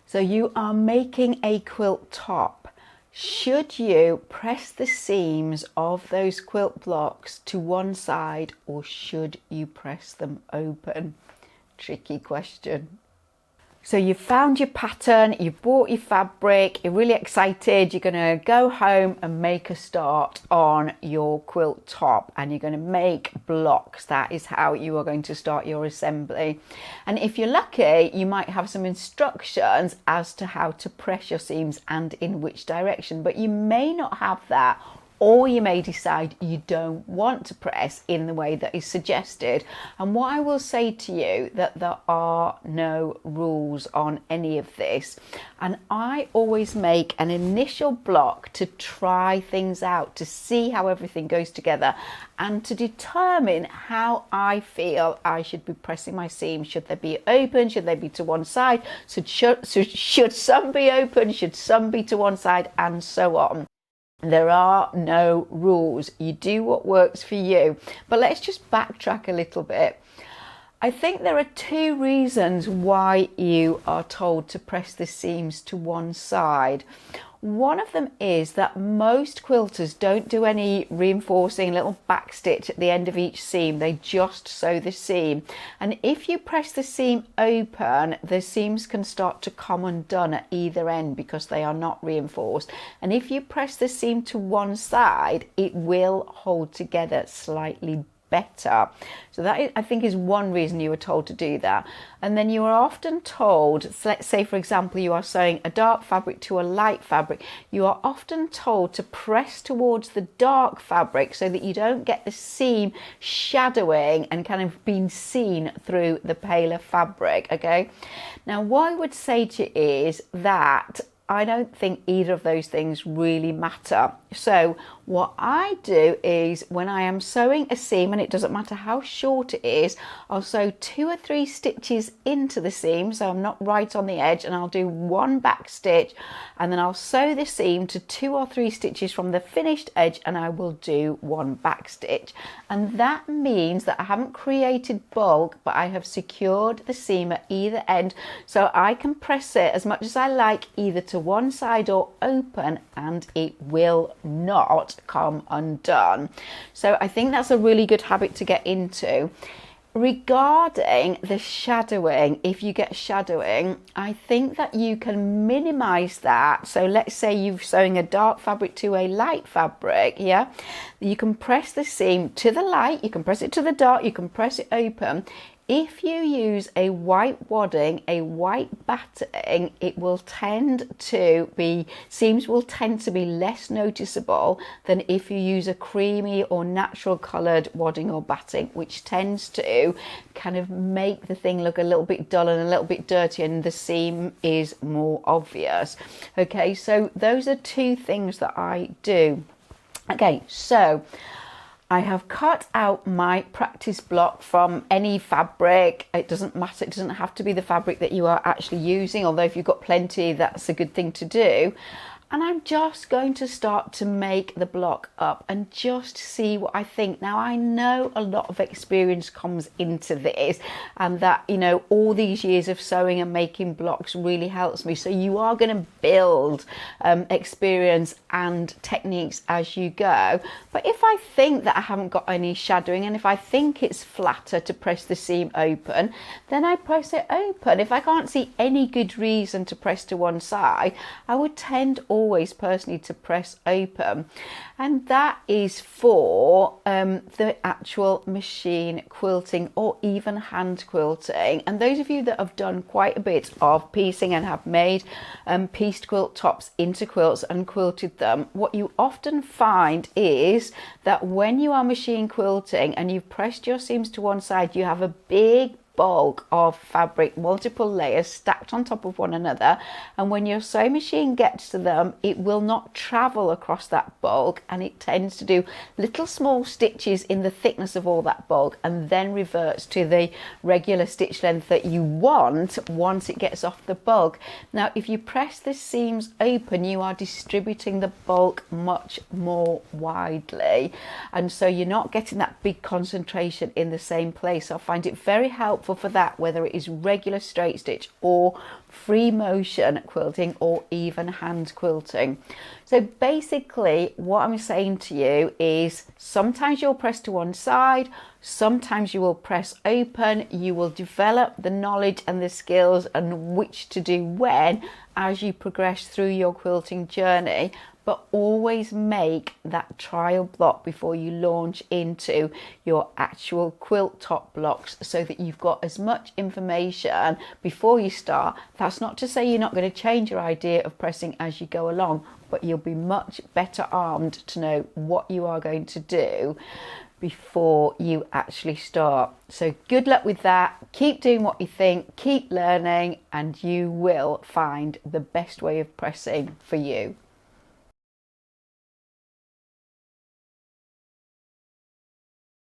So you are making a quilt top. Should you press the seams of those quilt blocks to one side, or should you press them open? Tricky question. So you've found your pattern, you've bought your fabric, you're really excited, you're going to go home and make a start on your quilt top, and you're going to make blocks. That is how you are going to start your assembly. And if you're lucky, you might have some instructions as to how to press your seams and in which direction, but you may not have that. Or you may decide you don't want to press in the way that is suggested. And what I will say to you, that there are no rules on any of this. And I always make an initial block to try things out, to see how everything goes together, and to determine how I feel I should be pressing my seams. Should they be open? Should they be to one side? Should some be open? Should some be to one side? And so on. There are no rules. You do what works for you. But let's just backtrack a little bit. I think there are two reasons why you are told to press the seams to one side. One of them is that most quilters don't do any reinforcing, little back stitch at the end of each seam. They just sew the seam. And if you press the seam open, the seams can start to come undone at either end because they are not reinforced. And if you press the seam to one side, it will hold together slightly better. So that, I think, is one reason you were told to do that. And then you are often told, let's say for example you are sewing a dark fabric to a light fabric, you are often told to press towards the dark fabric so that you don't get the seam shadowing and kind of being seen through the paler fabric. Okay, now what I would say to you is that I don't think either of those things really matter. So what I do is, when I am sewing a seam, and it doesn't matter how short it is, I'll sew 2 or 3 stitches into the seam, so I'm not right on the edge, and I'll do 1 back stitch, and then I'll sew the seam to 2 or 3 stitches from the finished edge, and I will do 1 back stitch. And that means that I haven't created bulk, but I have secured the seam at either end, so I can press it as much as I like, either to one side or open, and it will not come undone. So I think that's a really good habit to get into. Regarding the shadowing, if you get shadowing, I think that you can minimize that. So let's say you're sewing a dark fabric to a light fabric, yeah? You can press the seam to the light, you can press it to the dark, you can press it open. If you use a white wadding, a white batting, it will tend to be, seams will tend to be less noticeable than if you use a creamy or natural coloured wadding or batting, which tends to kind of make the thing look a little bit dull and a little bit dirty, and the seam is more obvious. Okay, so those are 2 things that I do. Okay, so I have cut out my practice block from any fabric. It doesn't matter, it doesn't have to be the fabric that you are actually using, although if you've got plenty, that's a good thing to do. And I'm just going to start to make the block up and just see what I think. Now, I know a lot of experience comes into this, and that, you know, all these years of sewing and making blocks really helps me. So you are going to build experience and techniques as you go. But if I think that I haven't got any shadowing, and if I think it's flatter to press the seam open, then I press it open. If I can't see any good reason to press to one side, I would tend always personally to press open. And that is for the actual machine quilting or even hand quilting. And those of you that have done quite a bit of piecing and have made pieced quilt tops into quilts and quilted them, what you often find is that when you are machine quilting and you've pressed your seams to one side, you have a big bulk of fabric, multiple layers stacked on top of one another, and when your sewing machine gets to them, it will not travel across that bulk, and it tends to do little small stitches in the thickness of all that bulk, and then reverts to the regular stitch length that you want once it gets off the bulk. Now, if you press the seams open, you are distributing the bulk much more widely, and so you're not getting that big concentration in the same place. I find it very helpful helpful for that, whether it is regular straight stitch or free motion quilting or even hand quilting. So basically what I'm saying to you is sometimes you'll press to one side, sometimes you will press open. You will develop the knowledge and the skills and which to do when as you progress through your quilting journey, but always make that trial block before you launch into your actual quilt top blocks so that you've got as much information before you start. That's not to say you're not going to change your idea of pressing as you go along, but you'll be much better armed to know what you are going to do before you actually start. So good luck with that. Keep doing what you think, keep learning, and you will find the best way of pressing for you.